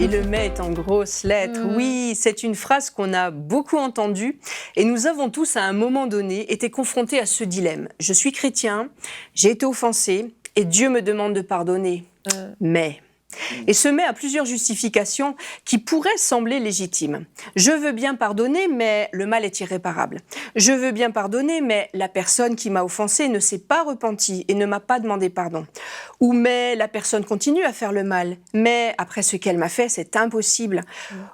Et le mais est en grosses lettres. Oui, c'est une phrase qu'on a beaucoup entendue et nous avons tous à un moment donné été confrontés à ce dilemme. Je suis chrétien, j'ai été offensé et Dieu me demande de pardonner. Mais... Et ce mais a plusieurs justifications qui pourraient sembler légitimes. Je veux bien pardonner, mais le mal est irréparable. Je veux bien pardonner, mais la personne qui m'a offensé ne s'est pas repentie et ne m'a pas demandé pardon. Ou mais la personne continue à faire le mal, mais après ce qu'elle m'a fait, c'est impossible.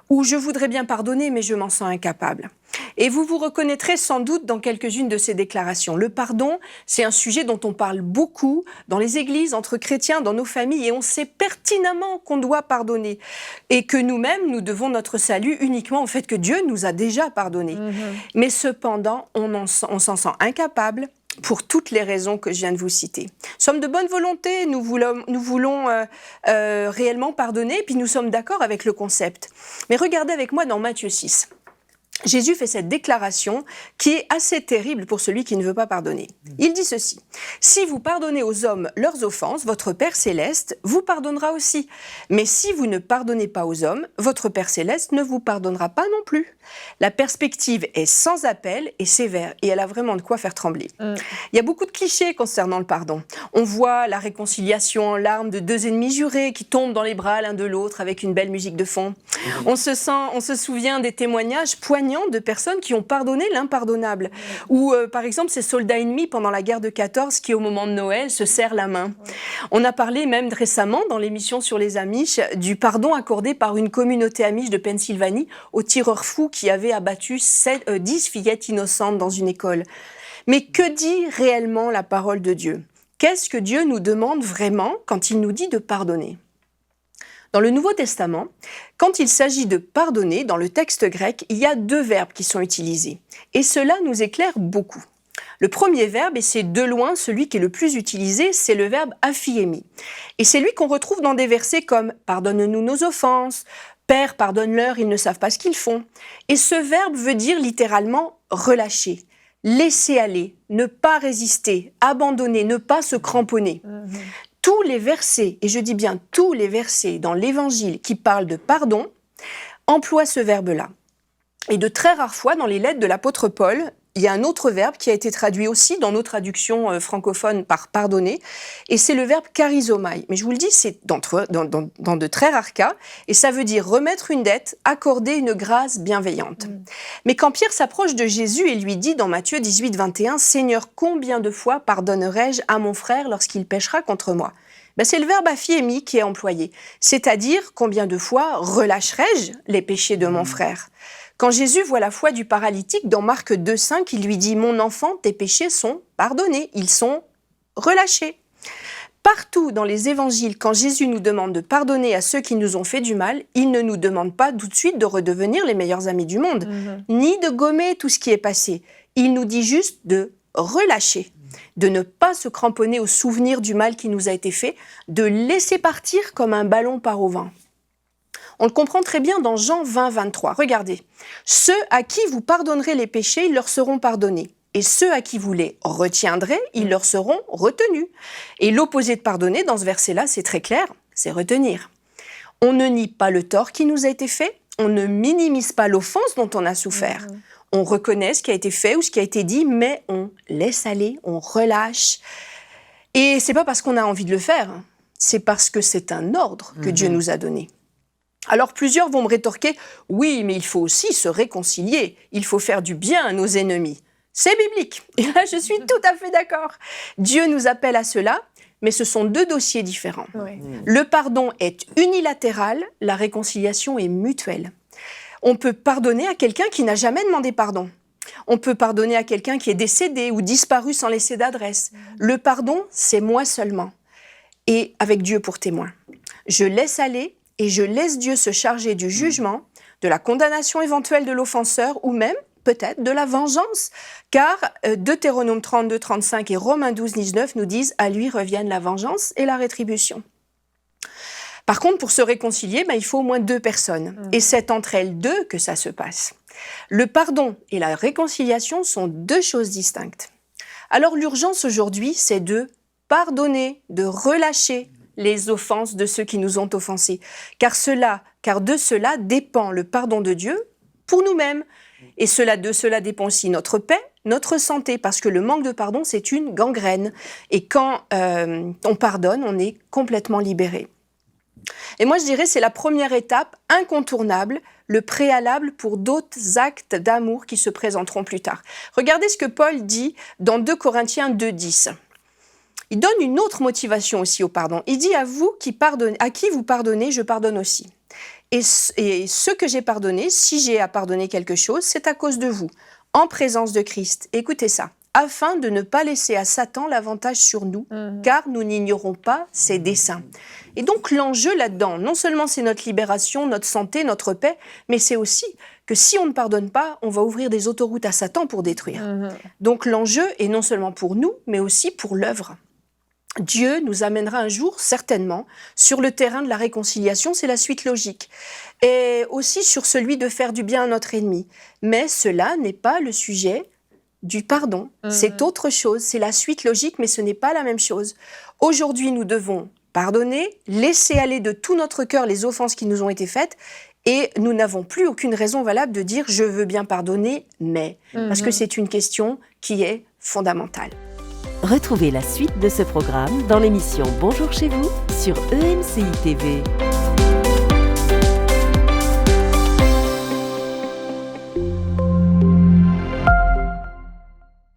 Ou je voudrais bien pardonner, mais je m'en sens incapable. Et vous vous reconnaîtrez sans doute dans quelques-unes de ces déclarations. Le pardon, c'est un sujet dont on parle beaucoup dans les églises, entre chrétiens, dans nos familles, et on sait pertinemment qu'on doit pardonner. Et que nous-mêmes, nous devons notre salut uniquement au fait que Dieu nous a déjà pardonné. Mais cependant, on s'en sent incapable pour toutes les raisons que je viens de vous citer. Nous sommes de bonne volonté, nous voulons réellement pardonner, puis nous sommes d'accord avec le concept. Mais regardez avec moi dans Matthieu 6. Jésus fait cette déclaration qui est assez terrible pour celui qui ne veut pas pardonner. Il dit ceci: « Si vous pardonnez aux hommes leurs offenses, votre Père Céleste vous pardonnera aussi. Mais si vous ne pardonnez pas aux hommes, votre Père Céleste ne vous pardonnera pas non plus. » La perspective est sans appel et sévère, et elle a vraiment de quoi faire trembler. Il y a beaucoup de clichés concernant le pardon. On voit la réconciliation en larmes de deux ennemis jurés qui tombent dans les bras l'un de l'autre avec une belle musique de fond. On se souvient des témoignages poignants de personnes qui ont pardonné l'impardonnable. Ou par exemple ces soldats ennemis pendant la guerre de 14 qui au moment de Noël se serrent la main. On a parlé même récemment dans l'émission sur les Amish du pardon accordé par une communauté Amish de Pennsylvanie au tireur fou qui avait abattu 10 fillettes innocentes dans une école. Mais que dit réellement la parole de Dieu? Qu'est-ce que Dieu nous demande vraiment quand il nous dit de pardonner? Dans le Nouveau Testament, quand il s'agit de pardonner, dans le texte grec, il y a deux verbes qui sont utilisés. Et cela nous éclaire beaucoup. Le premier verbe, et c'est de loin celui qui est le plus utilisé, c'est le verbe aphiemi. Et c'est lui qu'on retrouve dans des versets comme « Pardonne-nous nos offenses »,« Père, pardonne-leur, ils ne savent pas ce qu'ils font ». Et ce verbe veut dire littéralement « relâcher ». Laisser aller, ne pas résister, abandonner, ne pas se cramponner. Tous les versets, et je dis bien tous les versets dans l'Évangile qui parlent de pardon, emploient ce verbe-là. Et de très rares fois, dans les lettres de l'apôtre Paul, il y a un autre verbe qui a été traduit aussi dans nos traductions francophones par pardonner, et c'est le verbe charizomai. Mais je vous le dis, c'est dans de très rares cas, et ça veut dire remettre une dette, accorder une grâce bienveillante. Mais quand Pierre s'approche de Jésus et lui dit dans Matthieu 18, 21, « Seigneur, combien de fois pardonnerai-je à mon frère lorsqu'il péchera contre moi ?» C'est le verbe aphiemi qui est employé, c'est-à-dire combien de fois relâcherai-je les péchés de mon frère? Quand Jésus voit la foi du paralytique dans Marc 2,5, il lui dit « Mon enfant, tes péchés sont pardonnés, ils sont relâchés ». Partout dans les évangiles, quand Jésus nous demande de pardonner à ceux qui nous ont fait du mal, il ne nous demande pas tout de suite de redevenir les meilleurs amis du monde, ni de gommer tout ce qui est passé. Il nous dit juste de relâcher, de ne pas se cramponner au souvenir du mal qui nous a été fait, de laisser partir comme un ballon part au vent. On le comprend très bien dans Jean 20, 23. Regardez. « Ceux à qui vous pardonnerez les péchés, ils leur seront pardonnés. Et ceux à qui vous les retiendrez, ils leur seront retenus. » Et l'opposé de pardonner, dans ce verset-là, c'est très clair, c'est retenir. On ne nie pas le tort qui nous a été fait, on ne minimise pas l'offense dont on a souffert. On reconnaît ce qui a été fait ou ce qui a été dit, mais on laisse aller, on relâche. Et c'est pas parce qu'on a envie de le faire, c'est parce que c'est un ordre que Dieu nous a donné. Alors plusieurs vont me rétorquer « Oui, mais il faut aussi se réconcilier, il faut faire du bien à nos ennemis. » C'est biblique, et là je suis tout à fait d'accord. Dieu nous appelle à cela, mais ce sont deux dossiers différents. Le pardon est unilatéral, la réconciliation est mutuelle. On peut pardonner à quelqu'un qui n'a jamais demandé pardon. On peut pardonner à quelqu'un qui est décédé ou disparu sans laisser d'adresse. Le pardon, c'est moi seulement, et avec Dieu pour témoin. Je laisse aller, et je laisse Dieu se charger du jugement, de la condamnation éventuelle de l'offenseur ou même, peut-être, de la vengeance. Car Deutéronome 32, 35 et Romains 12, 19 nous disent « À lui reviennent la vengeance et la rétribution ». Par contre, pour se réconcilier, il faut au moins deux personnes. Et c'est entre elles deux que ça se passe. Le pardon et la réconciliation sont deux choses distinctes. Alors l'urgence aujourd'hui, c'est de pardonner, de relâcher les offenses de ceux qui nous ont offensés. Car cela car de cela dépend le pardon de Dieu pour nous-mêmes. Et de cela dépend aussi notre paix, notre santé, parce que le manque de pardon, c'est une gangrène. Et quand on pardonne, on est complètement libéré. Et moi, je dirais, c'est la première étape incontournable, le préalable pour d'autres actes d'amour qui se présenteront plus tard. Regardez ce que Paul dit dans 2 Corinthiens 2,10. Il donne une autre motivation aussi au pardon. Il dit à qui vous pardonnez, je pardonne aussi. Et ce que j'ai pardonné, si j'ai à pardonner quelque chose, c'est à cause de vous, en présence de Christ. Écoutez ça. Afin de ne pas laisser à Satan l'avantage sur nous, car nous n'ignorons pas ses desseins. Et donc l'enjeu là-dedans, non seulement c'est notre libération, notre santé, notre paix, mais c'est aussi que si on ne pardonne pas, on va ouvrir des autoroutes à Satan pour détruire. Donc l'enjeu est non seulement pour nous, mais aussi pour l'œuvre. Dieu nous amènera un jour, certainement, sur le terrain de la réconciliation, c'est la suite logique, et aussi sur celui de faire du bien à notre ennemi. Mais cela n'est pas le sujet du pardon, c'est autre chose, c'est la suite logique, mais ce n'est pas la même chose. Aujourd'hui, nous devons pardonner, laisser aller de tout notre cœur les offenses qui nous ont été faites, et nous n'avons plus aucune raison valable de dire « je veux bien pardonner, mais », parce que c'est une question qui est fondamentale. Retrouvez la suite de ce programme dans l'émission Bonjour chez vous sur EMCI TV.